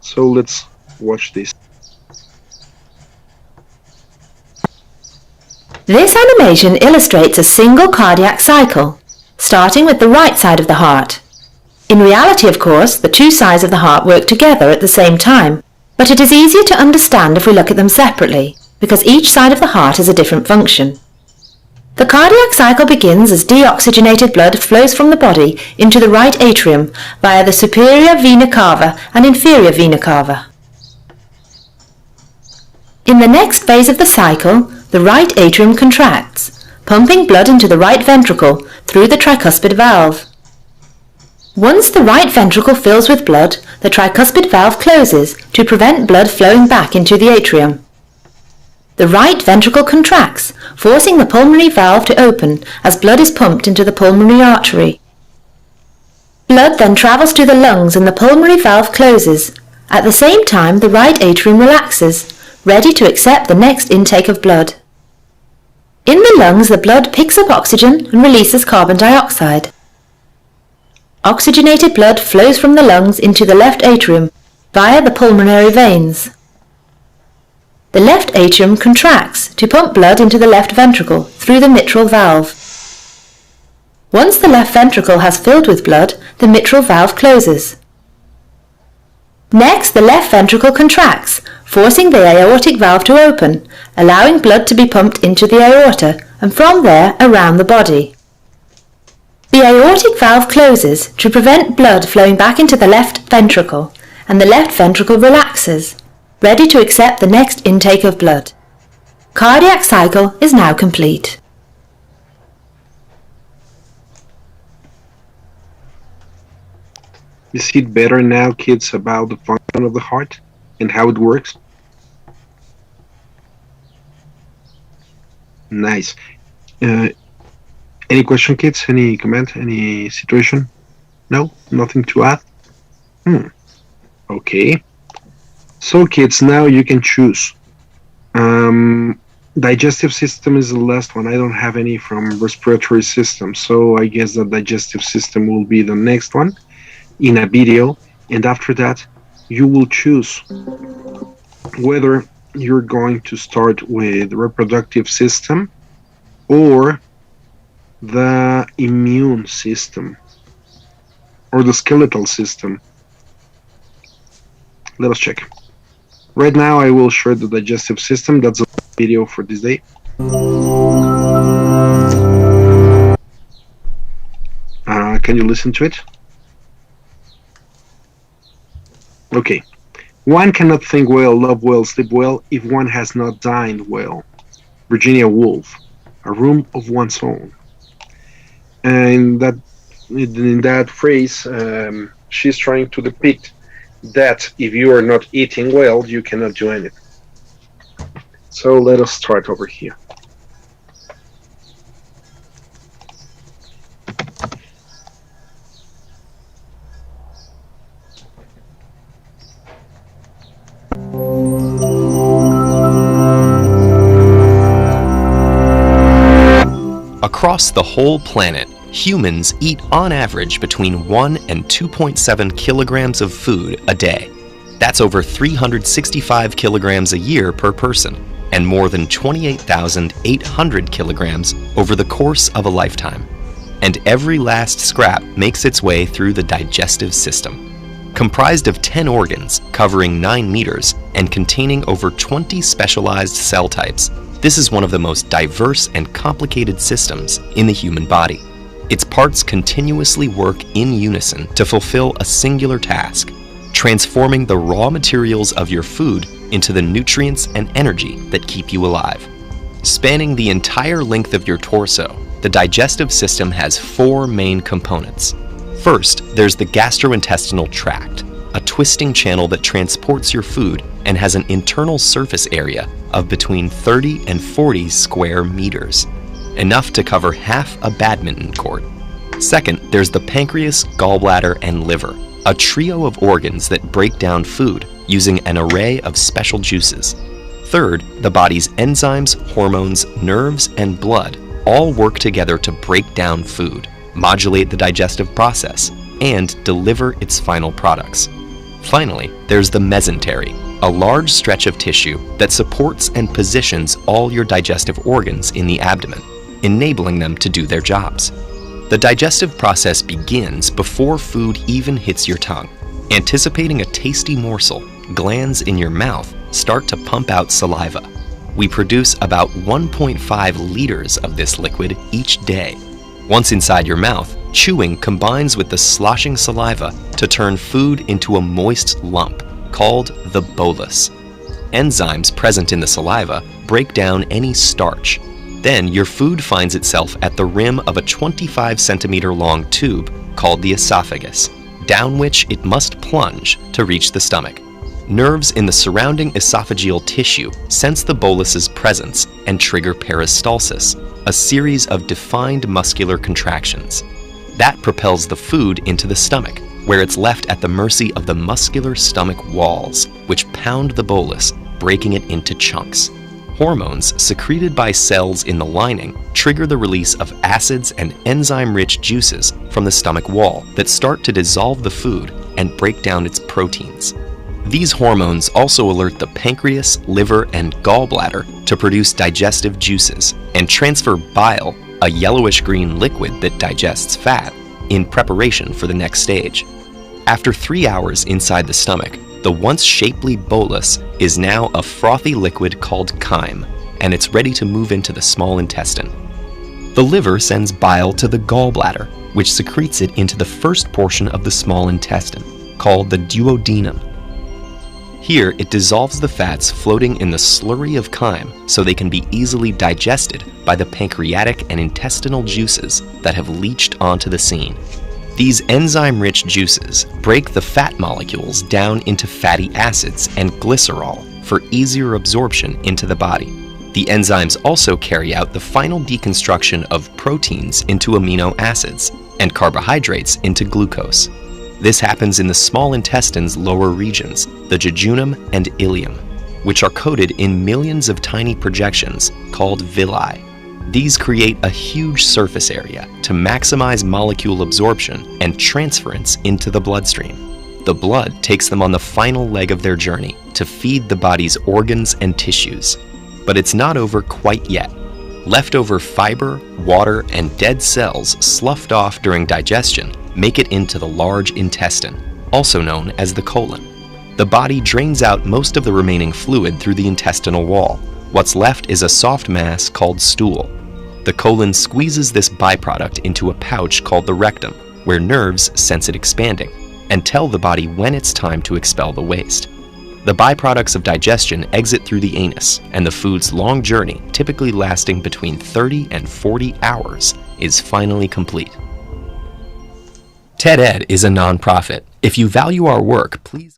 So let's watch this. This animation illustrates a single cardiac cycle, starting with the right side of the heart. In reality, of course, the two sides of the heart work together at the same time, but it is easier to understand if we look at them separately, because each side of the heart has a different function. The cardiac cycle begins as deoxygenated blood flows from the body into the right atrium via the superior vena cava and inferior vena cava. In the next phase of the cycle, the right atrium contracts, pumping blood into the right ventricle through the tricuspid valve. Once the right ventricle fills with blood, the tricuspid valve closes to prevent blood flowing back into the atrium. The right ventricle contracts, forcing the pulmonary valve to open as blood is pumped into the pulmonary artery. Blood then travels to the lungs and the pulmonary valve closes. At the same time, the right atrium relaxes, ready to accept the next intake of blood. In the lungs, the blood picks up oxygen and releases carbon dioxide. Oxygenated blood flows from the lungs into the left atrium via the pulmonary veins. The left atrium contracts to pump blood into the left ventricle through the mitral valve. Once the left ventricle has filled with blood, the mitral valve closes. Next, the left ventricle contracts, forcing the aortic valve to open, allowing blood to be pumped into the aorta and from there around the body. The aortic valve closes to prevent blood flowing back into the left ventricle, and the left ventricle relaxes, ready to accept the next intake of blood. Cardiac cycle is now complete. You see it better now, kids, about the function of the heart and how it works? Nice. Any question, kids? Any comment? Any situation? No? Nothing to add? Okay. So, kids, now you can choose. Digestive system is the last one. I don't have any from respiratory system, so I guess the digestive system will be the next one in a video. And after that, you will choose whether you're going to start with reproductive system or the immune system or the skeletal system. Let us check. Right now I will share the digestive system. That's the video for this day. Can you listen to it? Okay. One cannot think well, love well, sleep well if one has not dined well. Virginia Woolf. A room of one's own. And that in that phrase, she's trying to depict that if you are not eating well, you cannot do anything. So let us start over here. Across the whole planet, humans eat on average between 1 and 2.7 kilograms of food a day. That's over 365 kilograms a year per person, and more than 28,800 kilograms over the course of a lifetime. And every last scrap makes its way through the digestive system. Comprised of 10 organs, covering 9 meters, and containing over 20 specialized cell types, this is one of the most diverse and complicated systems in the human body. Its parts continuously work in unison to fulfill a singular task, transforming the raw materials of your food into the nutrients and energy that keep you alive. Spanning the entire length of your torso, the digestive system has 4 main components. First, there's the gastrointestinal tract, a twisting channel that transports your food and has an internal surface area of between 30 and 40 square meters, enough to cover half a badminton court. Second, there's the pancreas, gallbladder, and liver, a trio of organs that break down food using an array of special juices. Third, the body's enzymes, hormones, nerves, and blood all work together to break down food, modulate the digestive process, and deliver its final products. Finally, there's the mesentery, a large stretch of tissue that supports and positions all your digestive organs in the abdomen, enabling them to do their jobs. The digestive process begins before food even hits your tongue. Anticipating a tasty morsel, glands in your mouth start to pump out saliva. We produce about 1.5 liters of this liquid each day. Once inside your mouth, chewing combines with the sloshing saliva to turn food into a moist lump called the bolus. Enzymes present in the saliva break down any starch. Then your food finds itself at the rim of a 25 centimeter long tube called the esophagus, down which it must plunge to reach the stomach. Nerves in the surrounding esophageal tissue sense the bolus's presence and trigger peristalsis, a series of defined muscular contractions. That propels the food into the stomach, where it's left at the mercy of the muscular stomach walls, which pound the bolus, breaking it into chunks. Hormones secreted by cells in the lining trigger the release of acids and enzyme-rich juices from the stomach wall that start to dissolve the food and break down its proteins. These hormones also alert the pancreas, liver, and gallbladder to produce digestive juices and transfer bile, a yellowish-green liquid that digests fat, in preparation for the next stage. After 3 hours inside the stomach, the once shapely bolus is now a frothy liquid called chyme, and it's ready to move into the small intestine. The liver sends bile to the gallbladder, which secretes it into the first portion of the small intestine, called the duodenum. Here, it dissolves the fats floating in the slurry of chyme so they can be easily digested by the pancreatic and intestinal juices that have leached onto the scene. These enzyme-rich juices break the fat molecules down into fatty acids and glycerol for easier absorption into the body. The enzymes also carry out the final deconstruction of proteins into amino acids and carbohydrates into glucose. This happens in the small intestine's lower regions, the jejunum and ileum, which are coated in millions of tiny projections called villi. These create a huge surface area to maximize molecule absorption and transference into the bloodstream. The blood takes them on the final leg of their journey to feed the body's organs and tissues. But it's not over quite yet. Leftover fiber, water, and dead cells sloughed off during digestion make it into the large intestine, also known as the colon. The body drains out most of the remaining fluid through the intestinal wall. What's left is a soft mass called stool. The colon squeezes this byproduct into a pouch called the rectum, where nerves sense it expanding and tell the body when it's time to expel the waste. The byproducts of digestion exit through the anus, and the food's long journey, typically lasting between 30 and 40 hours, is finally complete. TED-Ed is a nonprofit. If you value our work, please